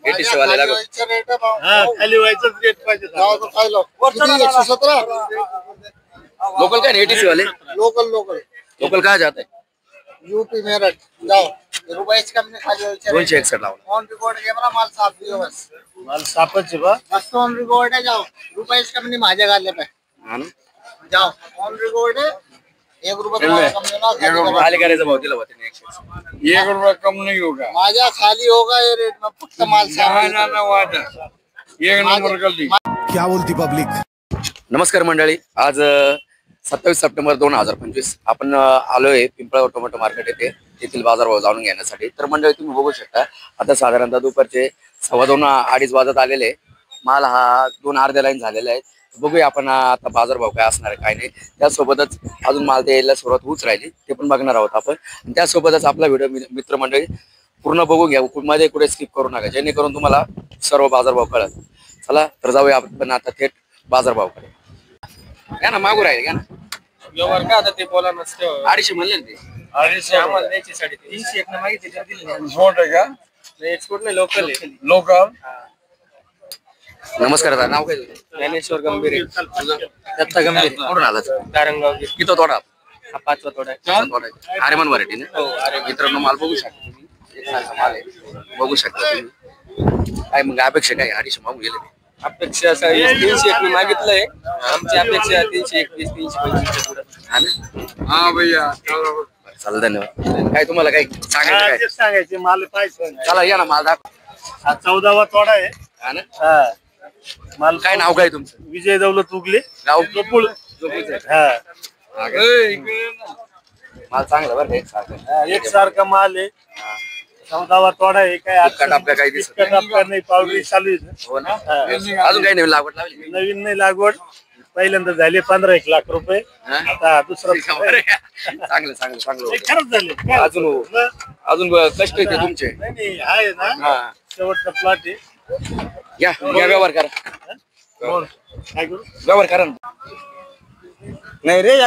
80 वाल्याला खाली व्हायचं रेट पाहिजे लोकल काय 80 वाले लोकल लोकल लोकल कहाँ जाता है यूपी मेरठ जाओ रुपये कमी खाली 261 लावला ऑन रिकॉर्ड कैमरा माल साफ दियो बस माल साफच बा मस्त ऑन रिकॉर्ड है जाओ रुपये कमी माझ्या गाले पे हा ना जाओ ऑन रिकॉर्ड है 1 रुपया कम देना खाली करायचं भाव दिला होता 1 रुपया कम नहीं होगा माझ्या खाली होगा ये रेट में फक्त माल साफ ना वादा 1 नंबर गल्ली क्या बोलती पब्लिक। नमस्कार मंडळी, आज 27 सप्टेंबर 2025 आपण आलोय पिंपळगाव टोमॅटो मार्केट येथे येथील बाजारभाव जाणून घेण्यासाठी। तर मंडळी तुम्ही बघू शकता आता साधारणतः दुपारचे 2:15-2:30 वाजत आलेले, माल हा 2 अर्ध्या लाईन झालेला आहे। बघूया आपण आता बाजारभाव काय असणार आहे काय नाही, त्यासोबतच अजून माल ते यायला सुरुवात होऊच राहिली ते पण बघणार आहोत आपण। त्यासोबतच आपला व्हिडिओ मित्रमंडळी पूर्ण बघून घ्या, मध्ये कुठे स्किप करू नका, जेणेकरून तुम्हाला सर्व बाजारभाव कळत। चला तर जाऊया आपण आता थेट बाजारभावकडे। घ्या ना, मागू राहिले घ्या ना व्यवहार का आता ते बोला नसते 250 म्हणले ना ते 250 आम्हाला द्यायची 350 एक ना मागितली तर दिली नाही। छोट आहे का एक्सपोर्ट नाही लोकल आहे लोकल। नमस्कार दादा, नाव काय तुझं? ज्ञानेश्वर गंभीर दत्ता गंभीर, कुठून आलात? तारंगाव किती तोडा? हा 5वा तोडा आहे। आर्यमन व्हरायटी ना? मित्रांनो माल बघू शकता तुम्ही, एकसारखा माल आहे, बघू शकता तुम्ही। काय मग अपेक्षा काय? 250 मागून गेले ते? अपेक्षा 300 एक मागितलंय, आमची अपेक्षा 321 325 पुढे। हा ना? हाँ भैया चला धन्यवाद। काय तुम्हाला काय सांगायचं काय? सांगायचे माल पाहिजे। चला या ना, माल दाखव। हा 14वा तोडा आहे। हा ना? हा माल काय नाव काय तुमचं? विजय दौलत उगले, गाव गोकुळ। हा माल चांगला बरं का, एकसारखा एकसारखा माल आहे। 14वा तोडा आहे। काय इतका टपका काही दिसत नाही। टपका नाही, पावडरी चालू आहे। हो ना? अजून काही नवीन लागवड लावली? नवीन नाही लागवड, पहिल्यांदा झाले 15-1 लाख रुपये, हा? आता दुसरा चांगलं चांगलं चांगलं खरंच झाले। अजून कष्ट येते तुमचे। नाही नाही आहे ना, हा शेवटचा प्लॉट आहे। या व्यवहार करा, काय करू? व्यवहार करा ना। नाही रे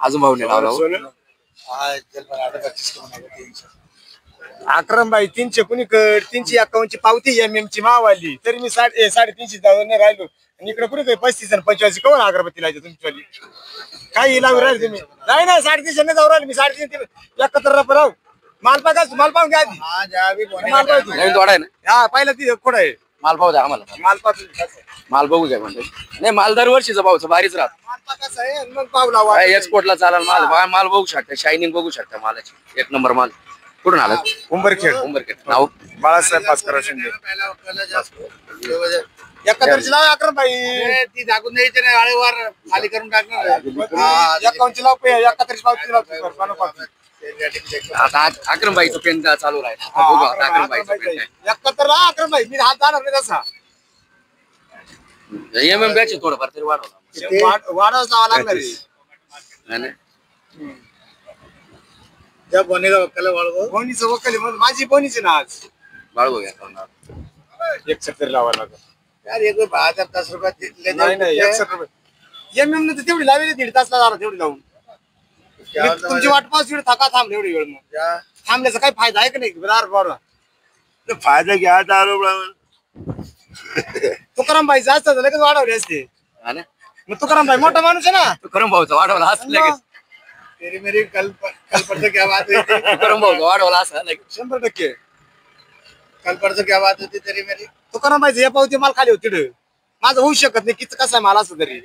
अजून भाऊ नाही लावला हो? अक्रमबाई 300 कुणीकड 351 ची पावती MM ची मावाली, तरी मी 350 जाऊन नाही राहिलो। आणि इकडे कुणी काही 35 आणि 85 कोण अगरबत्ती लावायची तुमची काही लावून राहिले तुम्ही? नाही नाही 350 नाही जाऊ राहिले मी, 350 71 रुपये राहू। माल पाहून घ्या आधी, माल पाहू नवीन तोडा आहे ना? हा पहिला ती खोड आहे। माल पाहू द्या आम्हाला, माल पाहू माल बघू द्या म्हणजे। नाही माल दरवर्षीचा भाऊचा भारीच राहत, माल कसं आहे आणि मग पाहू लावा। एक्सपोर्टला चालाल माल। माल बघू शकता, शायनिंग बघू शकता मालाची, 1 नंबर माल। कुठून आला? उंबरखेड। उंबरखेड। नाव? बाळासाहेब भास्कर शिंदे। 71 लाव अक्रमबाई, ती दाखवून द्यायची नाही, आळेवार खाली करून टाकणार। 51 लाव, 71 पावती लाव। आता अक्रमबाईचं पेन चालू राहील, बघू आता अक्रमबाईचं पेन काय। 71 ला अक्रमबाई, मी हात जाणार नाही तसा। MM बॅच थोडंफार तरी वाढवला, वाढवच जावं लागणार है ना? त्या बोनीला वक्कल वाढव, बोनीचं वक्कल आहे, माझी बोनीची ना आज बाळगू घ्या 71 लावा लागत यार। 1010 रुपये नाही नाही 61 रुपये MM ने तेवढी लावली, 1.5 तास लागला तेवढी लावून। तुमची वाट पास वेळ थका थांब एवढी वेळ, मग थांबल्याचा काही फायदा आहे का नाही? बरोबर फायदा घ्या दारू तुकाराम भाई जास्त लगेच वाढवले असते। हा ना? मग तुकाराम भाई मोठा माणूस आहे ना, तुकाराम भाऊचा वाढवला असं लगेच। तेरी मेरी कल क्या बात होती? तुकाराम भाऊचा वाढवला असं लगेच 100%। कल क्या बात होती तेरी मेरी? तुकाराम भाई हे पावती माल खाली होती, माझं होऊ शकत नाही, किती कसं आहे माल असं तरी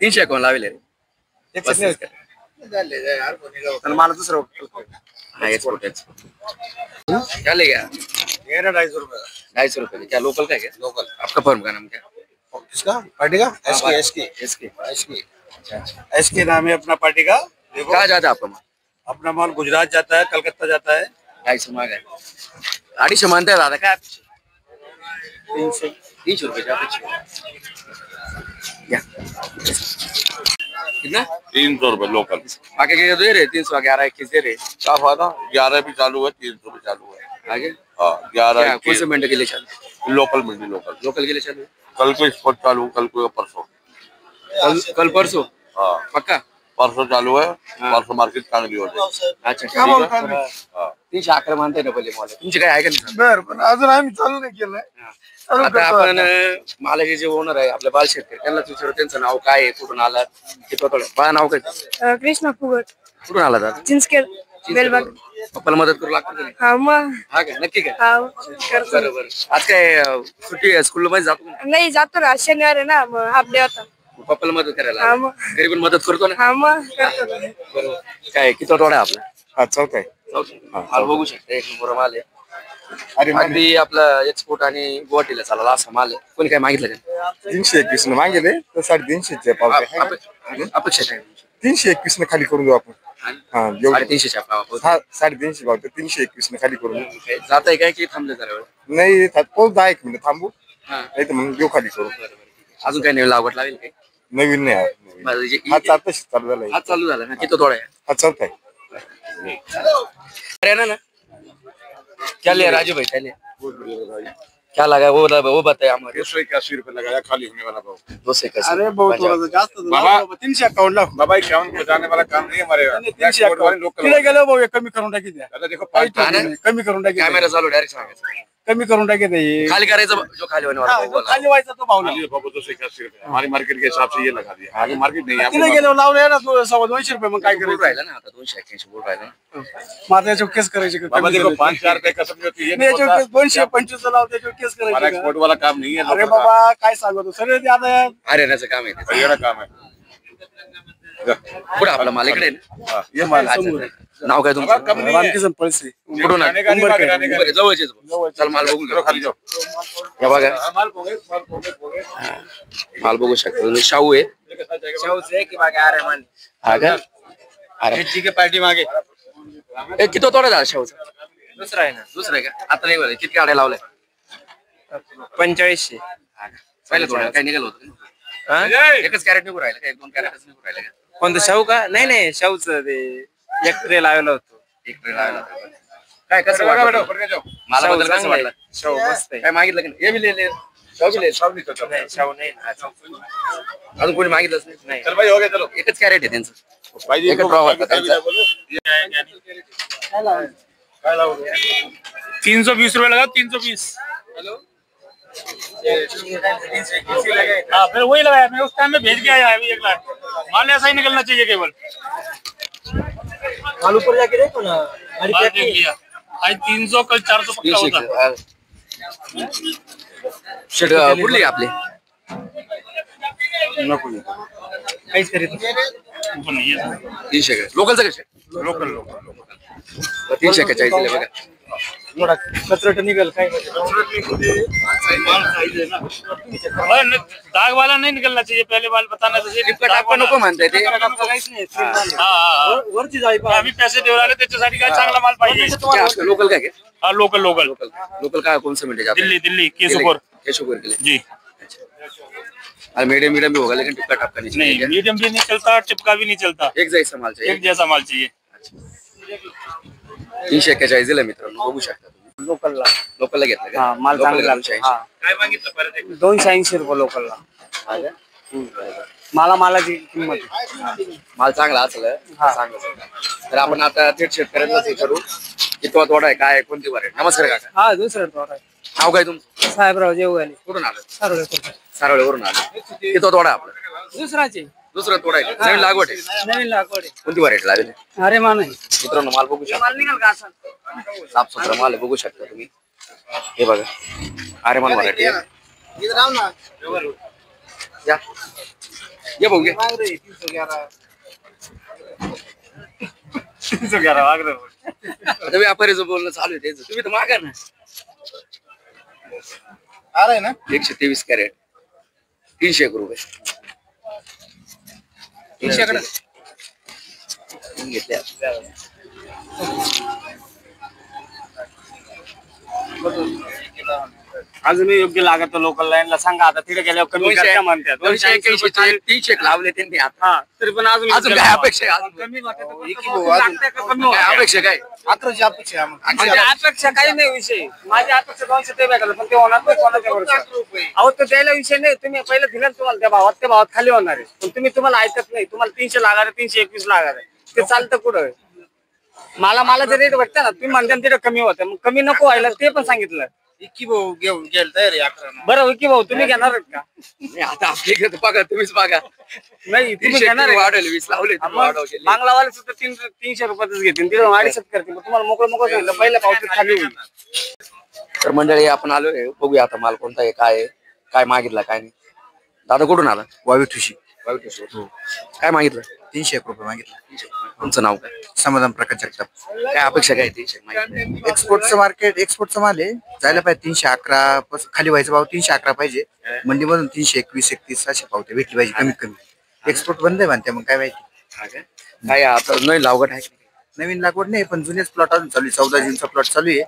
300 अकाउंट लावले रे। मला दुसरं क्या ले गया? 250 रुपये। 250 रुपये क्या? लोकल का क्या? लोकल। आपका फर्म का नाम क्या? किसका पार्टी का? SK नाम है अपना पार्टी का। कहाँ जाता है आपका माल? अपना माल गुजरात जाता है, कलकत्ता जाता है। 250 मांगा है, 250 मानते हैं दादा क्या? 300 रुपये जाते कितना? 300 रुपये लोकल। बाकी क्या दे रहे? 311 21 दे रहे। क्या फायदा? 11 भी चालू है, 300 भी चालू है आगे? हाँ 11 कौन से मंडी के लिए चालू? लोकल मंडी लोकल। लोकल के लिए चालू? कल को स्पॉट चालू, कल को परसों। कल परसों हाँ पक्का? परसों चालू है, परसों मार्केट चांगली होते. अच्छा ठीक आहे. 311 मानताय ना पहिले मला. तुमची काय आहे का नाही? बर पण अजून आम्ही चालू नाही केलंय. चालू आता करतो आपण आता. मालाचे जे ओनर आहे आपले बाल शेतकरी त्यांनाच विचारू त्यांचं नाव काय आहे, कुठून आलात, किती थोडं बाळा नाव काय, कृष्णा फुगट कुठून आला दादा? चिंचखेड बेलबाग. पप्पाला मदत करू लागतो का नाही? हा मग हा काय नक्की काय? हा करतो. बरोबर. आज काय सुट्टी स्कूल मध्ये जातो का? नाही जातो ना, शनिवार आहे ना, मग हाफ डे होता. पप्पाला मदत करायला हा मग. घरी पण मदत करतो ना. हा मग करतो ना. बरोबर. काय किती तोडा आहे आपला? हा चौथा आहे. माल बघू शकता, एक नंबर माल आहे. अरे अगदी आपला एक्सपोर्ट आणि गुवाहाटीला चालला असा माल आहे. कोणी काय मागितलं का? 321 न मागेले तर 350 पावते. अपेक्षा काय? 321 न खाली करून देऊ आपण. हा एवढं. 350 आपला हा 350 पावते 321 न खाली करून देऊ. जात आहे काय की थांबले जरा वेळ? नाही पोच 10 एक मिनिट थांबू हा. नाही तर मग देऊ खाली करून. अजून काही नवीन लागवड लागेल काय? नवीन नाही आहे, नवीन. बरं, जे- हा आताच चालू झालाय. आज चालू झाला ना, किती तोडा आहे? हा चौथा आहे. अरे ना क्या लिया राजू भाई, क्या लिया? क्या लगा वो बताया हमारे. 281 रुपये लगाया, खाली होने वाला भाव. 281. अरे बहुत थोड़ा सा जास्त बाबा 351 लाव. बाबा 51 को जाने वाला काम नहीं हमारे. 351 लोकल तिथे गेलो भाऊ कमी करून टाकी द्या. दादा देखो काही 5 नाही, कमी करून टाकी कॅमेरा चालू डायरेक्ट सांगायचं. कमी करून टाकी द्या. खाली करायचं जो खाली होणे वाला भाऊ बोला. खाली व्हायचा तो भाऊ खाली बाबा 281 रुपये हमारी मार्केट के हिसाब से ये लगा दिया. आगे मार्केट नहीं है. तिथे गेलो लावले ना 200 रुपये मग काय बोल करायचं. राहिला ना आता 281 बोल राहिला ना. माझा याच्यावर केस करायचे का? बाबा कमी देखो करायचे. 5-4 रुपये का समझो तो ये मी नहीं याच्यावर होता. केस 225 लाव त्याच्यावर केस हमारा करायचे का? एक्सपोर्ट वाला काम नहीं है. अरे लोकल बाबा काय सांगतो सगळे ते आता हरियाणाचं काम आहे काम. ते. ये ना काम है. पुढे आपला माल इकडे आहे ना. हाँ, ये माल अच्छा, समोर. नाव काय बाबा तुमचं? कम नहीं है. रामकिसन पळसे. कुठून आले? जाने का नहीं, उंबरखेड. जाने का नहीं. जवळचेच चल माल बघू चलो खाली जाओ. या बघा हाँ, माल पोगे, माल पोगे, पोगे. माल बघू शकता तुम्ही. शाहू आहे. शाहूचे की मागे आरेमान हा का? अरे के पार्टी मागे ए, किती तोडा झाला शाहूचा? दुसरा आहे ना दुसरं आहे का? आता नाही बरं. किती गाड्या लावल्या? 4500. पहिल्या तोड्याला काय निघालं होतं? हा? एकच कॅरेट निघून राहिलं का? 1-2 कॅरेटच निघून राहिलं का? कोणतं शाहू का? नाही नाही शाहूच ते एक ट्रे लावलं होतं. एक ट्रेन लावला होता. काय कसं बघा वाटलं? बेटा, पडके जाओ. मला शाहू बद्दल कसं चांगलं आहे. वाटलं? शाहू मस्त आहे. काय मागितलं का नाही? हे बी ले ले. शाहू बी ले. सब नहीं चलता. नाही शाहू नाही ना. अजून कोणी मागितलंच नाही. चल भाई हो गया चलो. एकच कॅरेट आहे त्यांचं. भाई जी एक ड्रॉ होता त्यांचा. 320 रुपए लगा 320. हाँ फिर वही लगाया मैं उस टाइम में भेज के आया अभी 1 लाख. माल ऐसा ही निकलना चाहिए केवल. माल ऊपर जाके देखो ना. माल देख लिया. आज 300 कल 400 पक्का होता. शेट कुठली आपली? काहीच करीत नाही. ऊपर नहीं है. 300 का. लोकलचं का शेट? Local local. 341 दिले बघा. थोडा कचरट निघल काय दाग वाला नहीं निकलना चाहिए पहले वाल बताना चाहिए. टिपका टाकवा नको म्हणताय ते. काहीच नाही. हाँ, वरची जाळी आम्ही पैसे देऊ राहिले त्याच्यासाठी काय चांगला माल पाहिजे. क्या आपलं लोकल काय काय? हाँ लोकल लोकल लोकल काय कोणचं मिळते? दिल्ली दिल्ली केसोपुर केशवपूर के लिए. जी. और मीडियम मीडियम भी होगा लेकिन टिपका टापका नहीं नहीं चाहिए. मीडियम भी नहीं चलता टिपका भी नहीं चलता. एक जैसा माल चाहिए. एक जैसा माल चाहिए. 341 दिलं मित्रांनो, बघू शकता तुम्ही. लोकलला. लोकलला घेतलं का? हा माल लोकलला चांगला. 280. हा काय मागितलं परत एक 280 रुपये लोकलला. मालाची किंमत आहे. माल चांगला असलं हा. चांगलं तर आपण आता थेट शेतकऱ्यांनाच विचारू की तो तोडा आहे काय कोणती वार आहे. नमस्कार काका, हा दुसरा तोडा आहे. नाव काय तुमचं? साहेबराव जेवगाली कुठून आलं? सारोळे. सारोळेवरून आलं. की तो तोडा आपला दुसराचे दुसरा तोडा आहे का? नवीन लागवड आहे. नवीन लागवड आहे. कोणती व्हरायटी लावली? अरे मा नाही मित्रांनो माल बघू शकता. माल निघाल का असा. साफ सुथरा माल आहे, बघू शकता तुम्ही. हे बघा आरेमान व्हरायटी या ये भाऊ घे. 311 वागरे. आता व्यापारीचं बोलणं चालू आहे त्याचं. तुम्ही तर मागा ना. अरे ना 123 कॅरेट 301 रुपये. 300 कडे घेतले. अजूनही योग्य लागत लोकल लाईनला सांगा आता तिथे गेल्यावर कमी करता म्हणतात 281 300 लावले त्यांनी आता हा तरी पण अजून अजून काय अपेक्षा आहे? अजून कमी होते तर एक कमी भाऊ, अजून लागतंय का कमी होतंय? काय अपेक्षा काय? 11ची अपेक्षा आहे आम्हाला. म्हणजे अपेक्षा काही नाही विषय माझी अपेक्षा 200 ते भेटायला पण ते होणार नाही कोणाच्या बरोबर अहो तो द्यायला विषय नाही तुम्ही पहिलं दिलं ना तुम्हाला त्या भावात खाली होणार आहे पण तुम्ही तुम्हाला ऐकत नाही तुम्हाला 300 लागणार आहे 321 लागणार आहे ते चालतं कुठं मला जे रेट भेटतं ना तुम्ही म्हणता तिथे कमी होतं मग कमी नको व्हायला ते पण सांगितलं इतकी भाऊ घेऊन गेल तयार आहे 11 ना. बरं विकी भाऊ तुम्ही घेणार आहेत का नाही, आता आपली बघा तुम्हीच बघा नाही तुम्ही 300 घेणार आहे का? वाढवले 20 लावले तुम्ही मग वाढवले. बांगलावाले सुद्धा 300 रुपयातच घेतील तिथे 250 करतील मग तुम्हाला मोकळं सांगितलं पहिल्या पावतीत खाली होईल तर मंडळी आपण आलोय बघूया आता माल कोणता आहे काय मागितला काय नाही. दादा कुठून आला? वावी ठुशी काय मागितलं? 301 रुपये मागितलं. तुमचं नाव काय? समाधान प्रकाश जगताप. काय अपेक्षा काय 300 मागितलं? एक्सपोर्टचं मार्केट एक्सपोर्टचं माल आहे जायला पाहिजे 311 खाली व्हायचा भाव 311 पाहिजे मंडीमधून 321 31 असे पावते भेटली पाहिजे कमीत कमी एक्सपोर्ट बंद आहे म्हणते मग काय माहिती हा काय? काय आता नाही लावगट आहे? नवीन लागवड नाही पण जुनेच प्लॉट अजून चालू आहे 14 जूनचा प्लॉट चालू आहे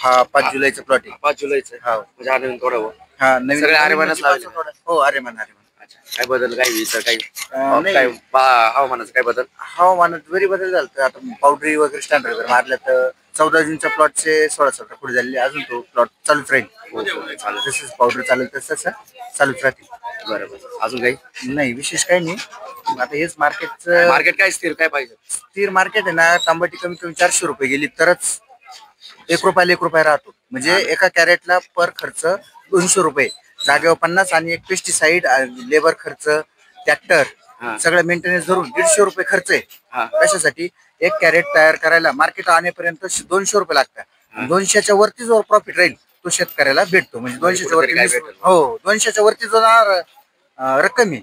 हा 5 जुलैचा प्लॉट आहे 5 जुलैचं हा. म्हणजे हा नवीन थोडं हा नवीन सगळे आरेमानच लावले. हो आरेमान अच्छा काय बदल काय विचार काही नाही. काय हवामानाचा काय बदल? हवामानात बरी बदल झाला तर आता पावडरी वगैरे स्टँडर्ड जर मारल्या तर 14 जूनच्या प्लॉटचे 16 पुढे झालेले अजून तो प्लॉट चालूच राहील जसं पावडर चालेल तसं चालूच राहतील. बरोबर अजून काही नाही विशेष काही नाही आता हेच मार्केटचं मार्केट काय स्थिर काय पाहिजे? स्थिर मार्केट आहे ना तांबटी कमी कमी 400 रुपये गेली तरच 1 रुपया राहतो म्हणजे एका कॅरेटला पर खर्च 200 रुपये जागेवर 50 आणि एक पेस्टिसाइड लेबर खर्च ट्रॅक्टर सगळं मेंटेनन्स धरून 150 रुपये खर्च आहे कशासाठी एक कॅरेट तयार करायला मार्केट आणेपर्यंत 200 रुपये लागतात 200च्या वरती जो प्रॉफिट राहील तो शेतकऱ्याला भेटतो म्हणजे 200च्या वरती हो 200च्या वरती जो रक्कम आहे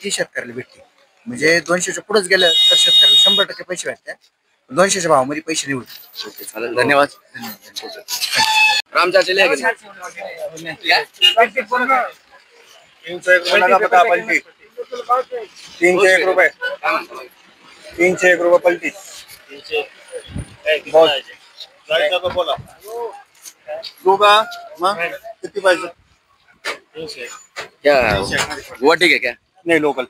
ती शेतकऱ्याला भेटते म्हणजे 200च्या पुढेच गेलं तर शेतकऱ्याला 100% पैसे भेटतात 200च्या भावामध्ये पैसे निवडतात. ओके चालेल धन्यवाद. रामचाचे लिहा गेले. 301 रुपये 301 रुपये पलटी बोला तू का मग किती पाहिजे क्या हुआ ठीक है क्या? नाही लोकल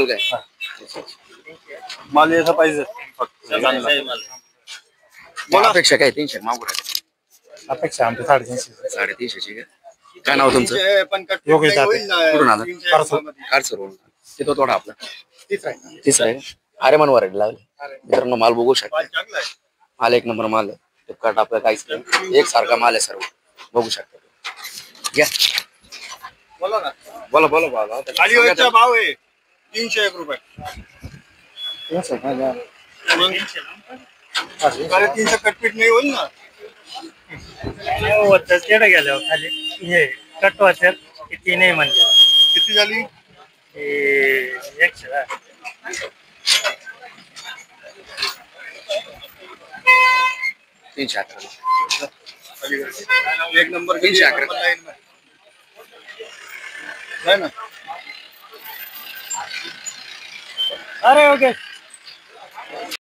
काय माल याचा पाहिजे मला अपेक्षा काय 300 मागू राहिले अपेक्षा आमची 350 350 काय नाव तुमचं? योगेश कुठून आला? कारसर तिथं थोडा आपला तिसरा आहे आरेमान वरायला लागले मित्रांनो माल बघू शकता माल एक नंबर माल आहे फ्लिपकार्ट आपलं काहीच नाही एक सारखा माल आहे सर्व बघू शकता घ्या बोला खाली व्हायचा भाव आहे 301 रुपये 300 कटपीट नाही होईल ना तेवढं गेल्यावर खाली हे कटवायचं किती नाही म्हणजे किती झाली 100 311 एक नंबर 311 है ना अरे ओके